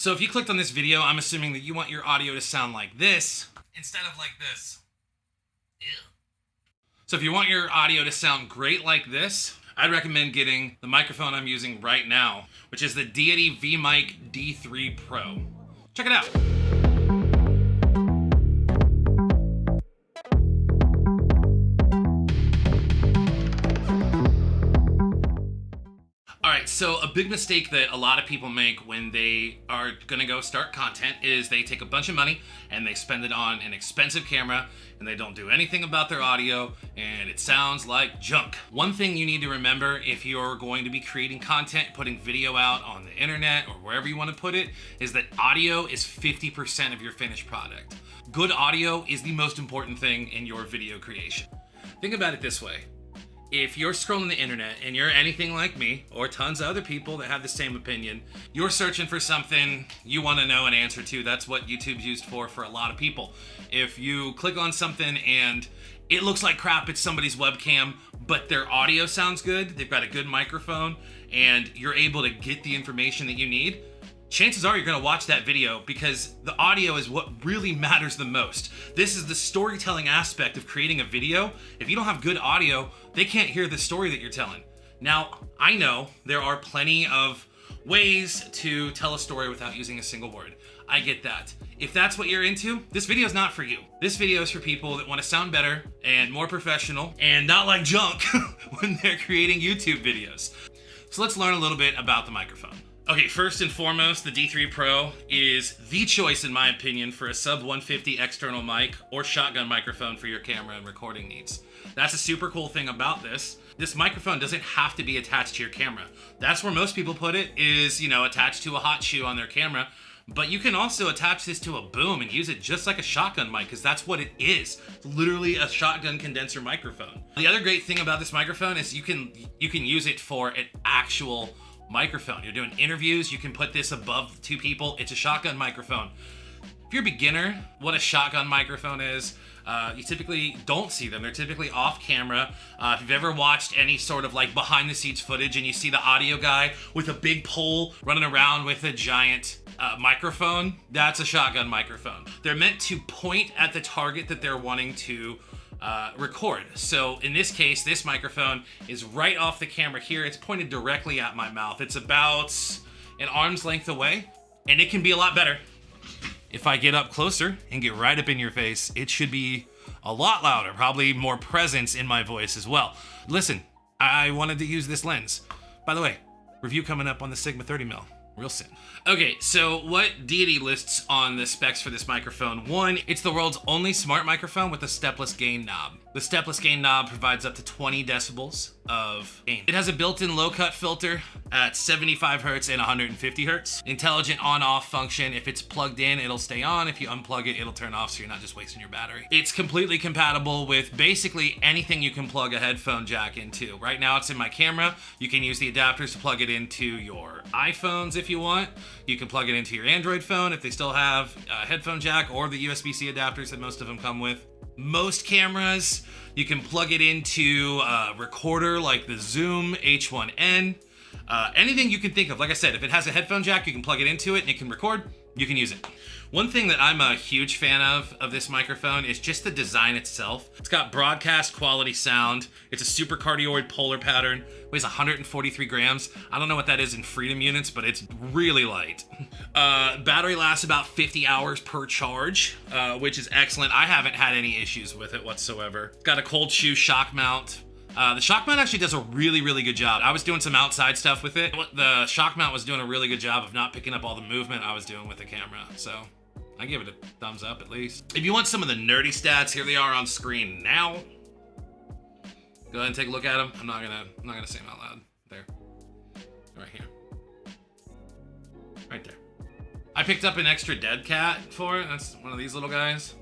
So if you clicked on this video, I'm assuming that you want your audio to sound like this instead of like this. Ew. So if you want your audio to sound great like this, I'd recommend getting the microphone I'm using right now, which is the Deity VideoMic D3 Pro. Check it out. So a big mistake that a lot of people make when they are gonna go start content is they take a bunch of money and they spend it on an expensive camera and they don't do anything about their audio and it sounds like junk. One thing you need to remember if you're going to be creating content, putting video out on the internet or wherever you want to put it, is that audio is 50% of your finished product. Good audio is the most important thing in your video creation. Think about it this way. If you're scrolling the internet and you're anything like me, or tons of other people that have the same opinion, you're searching for something you want to know an answer to. That's what YouTube's used for a lot of people. If you click on something and it looks like crap, it's somebody's webcam, but their audio sounds good, they've got a good microphone, and you're able to get the information that you need, chances are you're gonna watch that video because the audio is what really matters the most. This is the storytelling aspect of creating a video. If you don't have good audio, they can't hear the story that you're telling. Now, I know there are plenty of ways to tell a story without using a single word. I get that. If that's what you're into, this video is not for you. This video is for people that want to sound better and more professional and not like junk when they're creating YouTube videos. So let's learn a little bit about the microphone. Okay, first and foremost, the D3 Pro is the choice, in my opinion, for a sub 150 external mic or shotgun microphone for your camera and recording needs. That's a super cool thing about this. This microphone doesn't have to be attached to your camera. That's where most people put it, is, attached to a hot shoe on their camera. But you can also attach this to a boom and use it just like a shotgun mic, because that's what it is. It's literally a shotgun condenser microphone. The other great thing about this microphone is you can use it for an actual microphone. You're doing interviews, you can put this above two people. It's a shotgun microphone. If you're a beginner, what a shotgun microphone is, you typically don't see them. They're typically off camera. If you've ever watched any sort of like behind the scenes footage and you see the audio guy with a big pole running around with a giant microphone, that's a shotgun microphone. They're meant to point at the target that they're wanting to record. So in this case, this microphone is right off the camera here. It's pointed directly at my mouth. It's about an arm's length away, and it can be a lot better. If I get up closer and get right up in your face, it should be a lot louder, probably more presence in my voice as well. Listen, I wanted to use this lens. By the way, review coming up on the Sigma 30mm. Real soon. Okay, so what Deity lists on the specs for this microphone: one, it's the world's only smart microphone with a stepless gain knob. The stepless gain knob provides up to 20 decibels of gain. It has a built-in low-cut filter at 75 hertz and 150 hertz. Intelligent on-off function. If it's plugged in, it'll stay on. If you unplug it, it'll turn off, so you're not just wasting your battery. It's completely compatible with basically anything you can plug a headphone jack into. Right now, it's in my camera. You can use the adapters to plug it into your iPhones if you want. You can plug it into your Android phone if they still have a headphone jack, or the USB-C adapters that most of them come with. Most cameras, you can plug it into a recorder like the Zoom H1N. Anything you can think of. Like I said, if it has a headphone jack, you can plug it into it and it can record. You can use it. One thing that I'm a huge fan of this microphone is just the design itself. It's got broadcast quality sound. It's a super cardioid polar pattern. Weighs 143 grams. I don't know what that is in freedom units, but it's really light. Battery lasts about 50 hours per charge, which is excellent. I haven't had any issues with it whatsoever. It's got a cold shoe shock mount. The shock mount actually does a really, really good job. I was doing some outside stuff with it. The shock mount was doing a really good job of not picking up all the movement I was doing with the camera. So I give it a thumbs up at least. If you want some of the nerdy stats, here they are on screen now. Go ahead and take a look at them. I'm not gonna say them out loud. There, right here, right there. I picked up an extra dead cat for it. That's one of these little guys.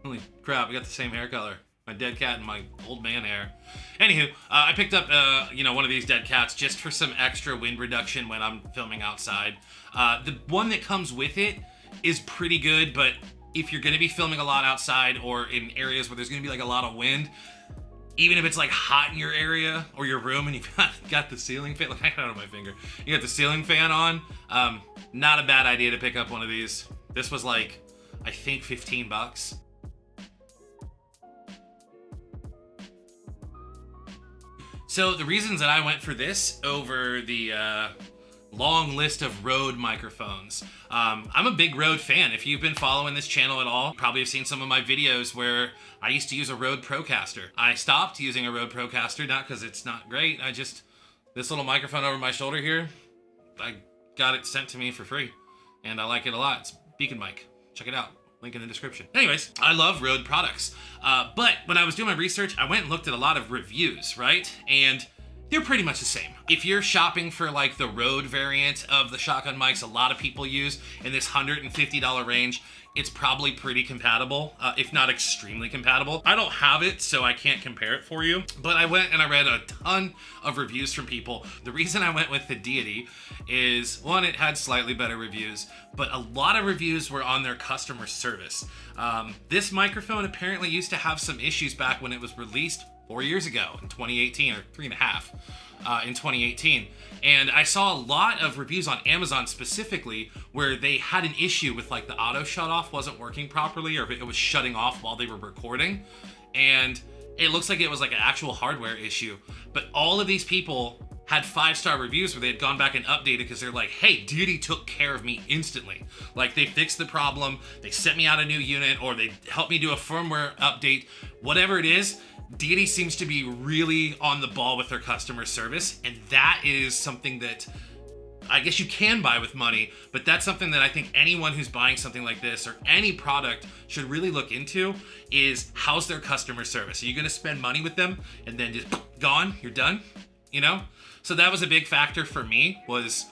Holy crap, we got the same hair color. My dead cat and my old man hair. Anywho, I picked up, one of these dead cats just for some extra wind reduction when I'm filming outside. The one that comes with it is pretty good, but if you're gonna be filming a lot outside or in areas where there's gonna be like a lot of wind, even if it's like hot in your area or your room and you've got the ceiling fan, like I got it on my finger, you got the ceiling fan on, not a bad idea to pick up one of these. This was like, I think 15 bucks. So the reasons that I went for this over the long list of Rode microphones. I'm a big Rode fan. If you've been following this channel at all, you probably have seen some of my videos where I used to use a Rode Procaster. I stopped using a Rode Procaster, not because it's not great. This little microphone over my shoulder here, I got it sent to me for free and I like it a lot. It's Beacon mic. Check it out. Link in the description. Anyways, I love Rode products. But when I was doing my research, I went and looked at a lot of reviews, right? And they're pretty much the same. If you're shopping for like the Rode variant of the shotgun mics a lot of people use in this $150 range, it's probably pretty compatible, if not extremely compatible. I don't have it, so I can't compare it for you, but I went and I read a ton of reviews from people. The reason I went with the Deity is, one, it had slightly better reviews, but a lot of reviews were on their customer service. This microphone apparently used to have some issues back when it was released 4 years ago in 2018, or 3.5 in 2018. And I saw a lot of reviews on Amazon specifically where they had an issue with like the auto shut off wasn't working properly, or it was shutting off while they were recording. And it looks like it was like an actual hardware issue. But all of these people had 5-star reviews where they had gone back and updated because they're like, hey, Deity took care of me instantly. Like, they fixed the problem, they sent me out a new unit, or they helped me do a firmware update. Whatever it is, Deity seems to be really on the ball with their customer service, and that is something that I guess you can buy with money, but that's something that I think anyone who's buying something like this or any product should really look into, is how's their customer service? Are you gonna spend money with them and then just gone, you're done, you know? So that was a big factor for me, was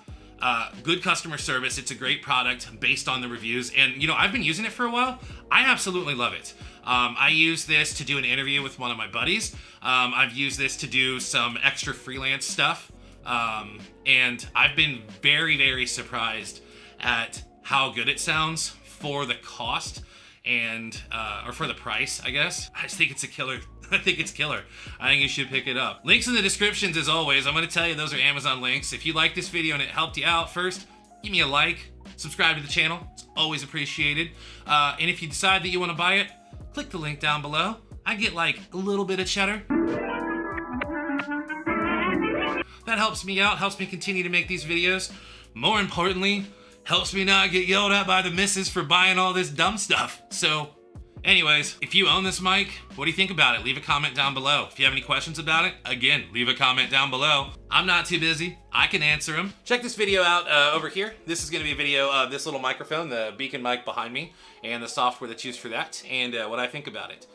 good customer service. It's a great product based on the reviews. And, you know, I've been using it for a while. I absolutely love it. I use this to do an interview with one of my buddies. I've used this to do some extra freelance stuff. And I've been very, very surprised at how good it sounds for the cost and, or for the price, I guess. I just think it's a killer. I think it's killer. I think you should pick it up. Links in the descriptions as always. I'm gonna tell you those are Amazon links. If you like this video and it helped you out, first, give me a like, subscribe to the channel. It's always appreciated. And if you decide that you wanna buy it, click the link down below. I get like a little bit of cheddar. That helps me out, helps me continue to make these videos. More importantly, helps me not get yelled at by the missus for buying all this dumb stuff. So, anyways, if you own this mic, what do you think about it? Leave a comment down below. If you have any questions about it, again, leave a comment down below. I'm not too busy. I can answer them. Check this video out over here. This is gonna be a video of this little microphone, the Beacon mic behind me, and the software that's used for that, and what I think about it.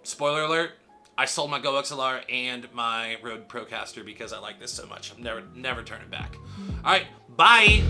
Spoiler alert, I sold my Go XLR and my Rode Procaster because I like this so much. I'm never turning back. All right, bye.